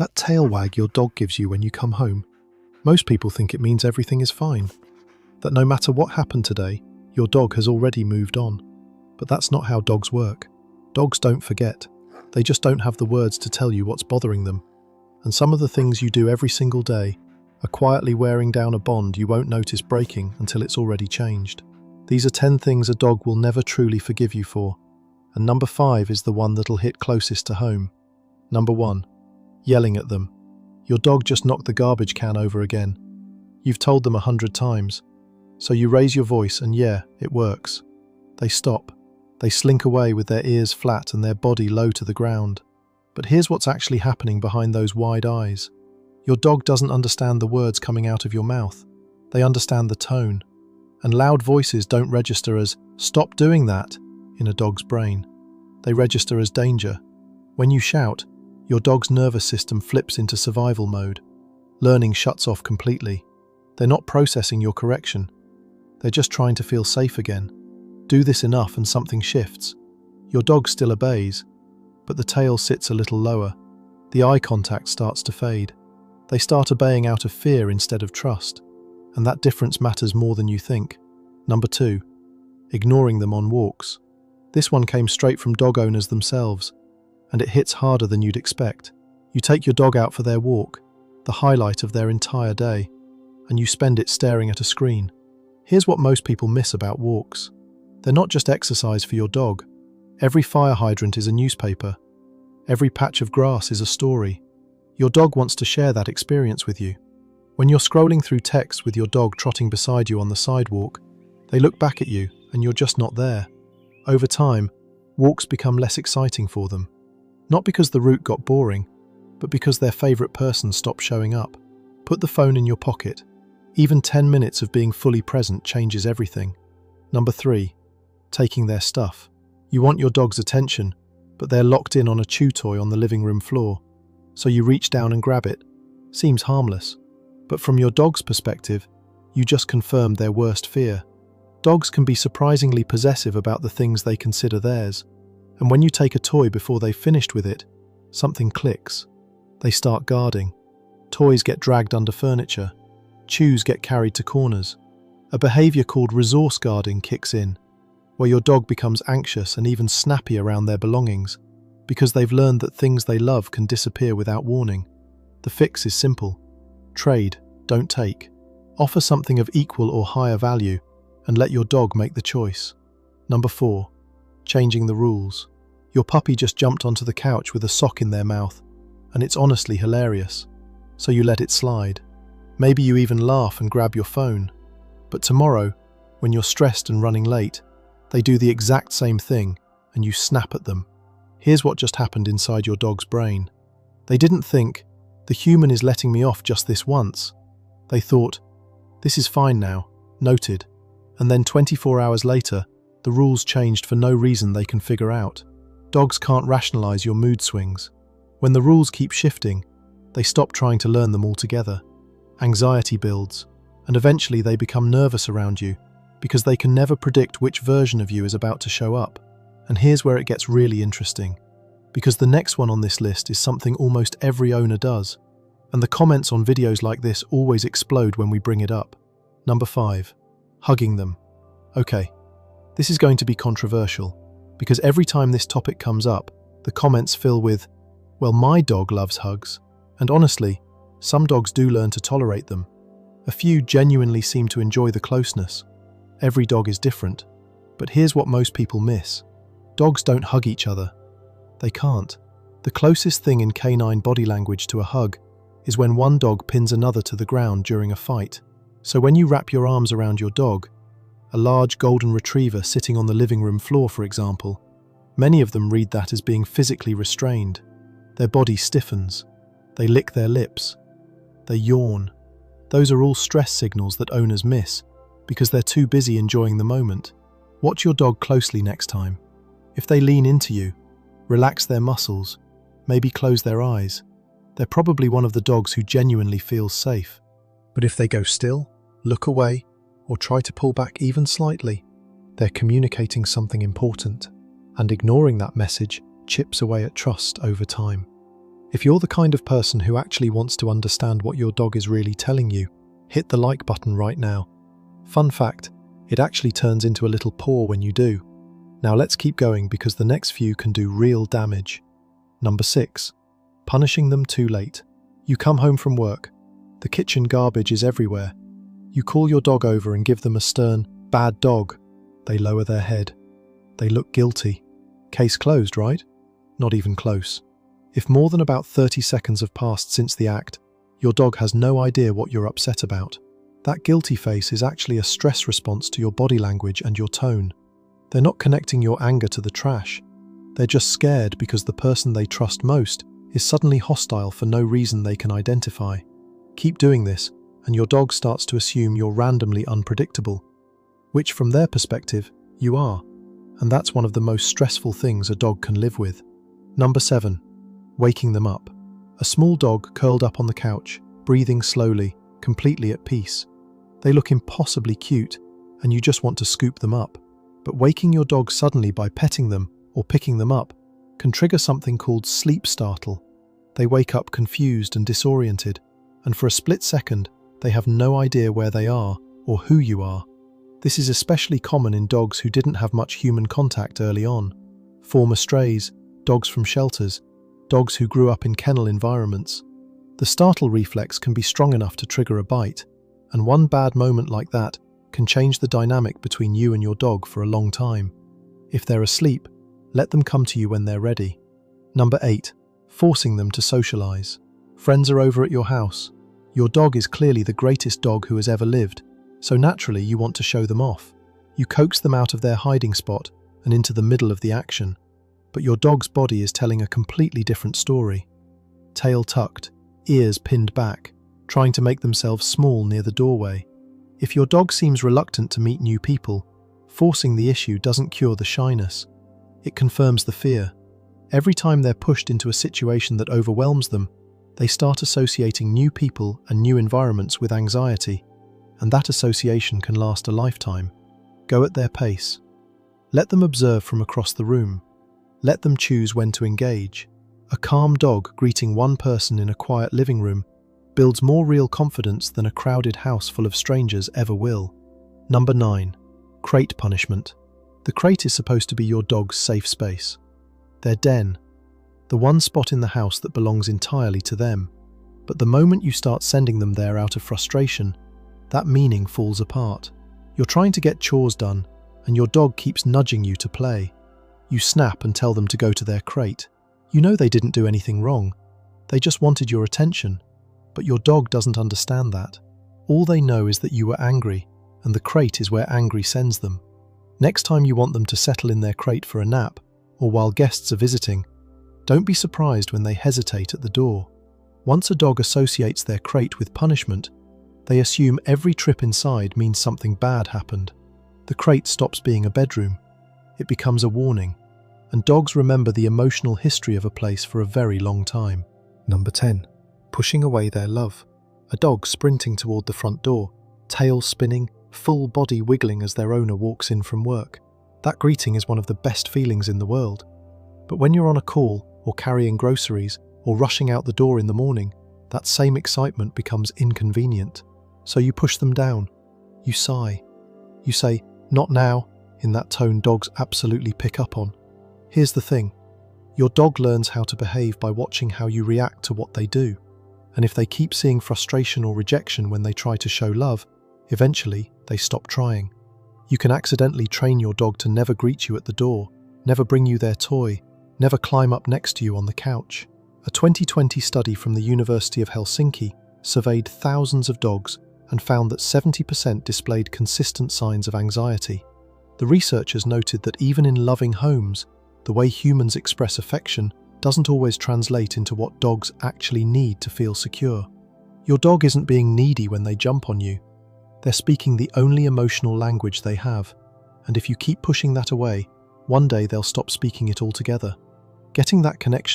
That tail wag your dog gives you when you come home, most people think it means everything is fine. That no matter what happened today, your dog has already moved on. But that's not how dogs work. Dogs don't forget. They just don't have the words to tell you what's bothering them. And some of the things you do every single day are quietly wearing down a bond you won't notice breaking until it's already changed. These are 10 things a dog will never truly forgive you for. And number 5 is the one that'll hit closest to home. Number 1. Yelling at them. Your dog just knocked the garbage can over again. You've told them 100 times. So you raise your voice and yeah, it works. They stop. They slink away with their ears flat and their body low to the ground. But here's what's actually happening behind those wide eyes. Your dog doesn't understand the words coming out of your mouth. They understand the tone. And loud voices don't register as "stop doing that" in a dog's brain. They register as danger. When you shout, your dog's nervous system flips into survival mode. Learning shuts off completely. They're not processing your correction. They're just trying to feel safe again. Do this enough and something shifts. Your dog still obeys, but the tail sits a little lower. The eye contact starts to fade. They start obeying out of fear instead of trust. And that difference matters more than you think. Number 2. Ignoring them on walks. This one came straight from dog owners themselves, and it hits harder than you'd expect. You take your dog out for their walk, the highlight of their entire day, and you spend it staring at a screen. Here's what most people miss about walks. They're not just exercise for your dog. Every fire hydrant is a newspaper. Every patch of grass is a story. Your dog wants to share that experience with you. When you're scrolling through text with your dog trotting beside you on the sidewalk, they look back at you and you're just not there. Over time, walks become less exciting for them. Not because the route got boring, but because their favourite person stopped showing up. Put the phone in your pocket. Even 10 minutes of being fully present changes everything. Number 3. Taking their stuff. You want your dog's attention, but they're locked in on a chew toy on the living room floor. So you reach down and grab it. Seems harmless. But from your dog's perspective, you just confirmed their worst fear. Dogs can be surprisingly possessive about the things they consider theirs. And when you take a toy before they've finished with it, something clicks. They start guarding. Toys get dragged under furniture. Chews get carried to corners. A behaviour called resource guarding kicks in, where your dog becomes anxious and even snappy around their belongings, because they've learned that things they love can disappear without warning. The fix is simple. Trade, don't take. Offer something of equal or higher value, and let your dog make the choice. Number 4. Changing the rules. Your puppy just jumped onto the couch with a sock in their mouth, and it's honestly hilarious. So you let it slide. Maybe you even laugh and grab your phone. But tomorrow, when you're stressed and running late, they do the exact same thing, and you snap at them. Here's what just happened inside your dog's brain. They didn't think, the human is letting me off just this once. They thought, this is fine now, noted. And then 24 hours later, the rules changed for no reason they can figure out. Dogs can't rationalize your mood swings. When the rules keep shifting, they stop trying to learn them altogether. Anxiety builds, and eventually they become nervous around you because they can never predict which version of you is about to show up. And here's where it gets really interesting, because the next one on this list is something almost every owner does, and the comments on videos like this always explode when we bring it up. Number 5. Hugging them. Okay, this is going to be controversial, because every time this topic comes up, the comments fill with, well, my dog loves hugs. And honestly, some dogs do learn to tolerate them. A few genuinely seem to enjoy the closeness. Every dog is different. But here's what most people miss. Dogs don't hug each other. They can't. The closest thing in canine body language to a hug is when one dog pins another to the ground during a fight. So when you wrap your arms around your dog, a large golden retriever sitting on the living room floor, for example, many of them read that as being physically restrained. Their body stiffens. They lick their lips. They yawn. Those are all stress signals that owners miss because they're too busy enjoying the moment. Watch your dog closely next time. If they lean into you, relax their muscles, maybe close their eyes, they're probably one of the dogs who genuinely feels safe. But if they go still, look away, or try to pull back even slightly, they're communicating something important, and ignoring that message chips away at trust over time. If you're the kind of person who actually wants to understand what your dog is really telling you, hit the like button right now. Fun fact, it actually turns into a little paw when you do. Now let's keep going because the next few can do real damage. Number 6. Punishing them too late. You come home from work. The kitchen garbage is everywhere. You call your dog over and give them a stern, "Bad dog." They lower their head. They look guilty. Case closed, right? Not even close. If more than about 30 seconds have passed since the act, your dog has no idea what you're upset about. That guilty face is actually a stress response to your body language and your tone. They're not connecting your anger to the trash. They're just scared because the person they trust most is suddenly hostile for no reason they can identify. Keep doing this, and your dog starts to assume you're randomly unpredictable, which from their perspective, you are. And that's one of the most stressful things a dog can live with. Number 7. Waking them up. A small dog curled up on the couch, breathing slowly, completely at peace. They look impossibly cute, and you just want to scoop them up. But waking your dog suddenly by petting them or picking them up can trigger something called sleep startle. They wake up confused and disoriented, and for a split second, they have no idea where they are or who you are. This is especially common in dogs who didn't have much human contact early on. Former strays, dogs from shelters, dogs who grew up in kennel environments. The startle reflex can be strong enough to trigger a bite, and one bad moment like that can change the dynamic between you and your dog for a long time. If they're asleep, let them come to you when they're ready. Number 8. Forcing them to socialize. Friends are over at your house. Your dog is clearly the greatest dog who has ever lived, so naturally you want to show them off. You coax them out of their hiding spot and into the middle of the action. But your dog's body is telling a completely different story. Tail tucked, ears pinned back, trying to make themselves small near the doorway. If your dog seems reluctant to meet new people, forcing the issue doesn't cure the shyness. It confirms the fear. Every time they're pushed into a situation that overwhelms them, they start associating new people and new environments with anxiety, and that association can last a lifetime. Go at their pace. Let them observe from across the room. Let them choose when to engage. A calm dog greeting one person in a quiet living room builds more real confidence than a crowded house full of strangers ever will. Number 9. Crate punishment. The crate is supposed to be your dog's safe space. Their den. The one spot in the house that belongs entirely to them. But the moment you start sending them there out of frustration, that meaning falls apart. You're trying to get chores done, and your dog keeps nudging you to play. You snap and tell them to go to their crate. You know they didn't do anything wrong. They just wanted your attention. But your dog doesn't understand that. All they know is that you were angry, and the crate is where angry sends them. Next time you want them to settle in their crate for a nap, or while guests are visiting, don't be surprised when they hesitate at the door. Once a dog associates their crate with punishment, they assume every trip inside means something bad happened. The crate stops being a bedroom. It becomes a warning, and dogs remember the emotional history of a place for a very long time. Number 10. Pushing away their love. A dog sprinting toward the front door, tail spinning, full body wiggling as their owner walks in from work. That greeting is one of the best feelings in the world. But when you're on a call, or carrying groceries, or rushing out the door in the morning, that same excitement becomes inconvenient. So you push them down. You sigh. You say, "Not now," in that tone dogs absolutely pick up on. Here's the thing. Your dog learns how to behave by watching how you react to what they do. And if they keep seeing frustration or rejection when they try to show love, eventually they stop trying. You can accidentally train your dog to never greet you at the door, never bring you their toy, never climb up next to you on the couch. A 2020 study from the University of Helsinki surveyed thousands of dogs and found that 70% displayed consistent signs of anxiety. The researchers noted that even in loving homes, the way humans express affection doesn't always translate into what dogs actually need to feel secure. Your dog isn't being needy when they jump on you. They're speaking the only emotional language they have, and if you keep pushing that away, one day they'll stop speaking it altogether. Getting that connection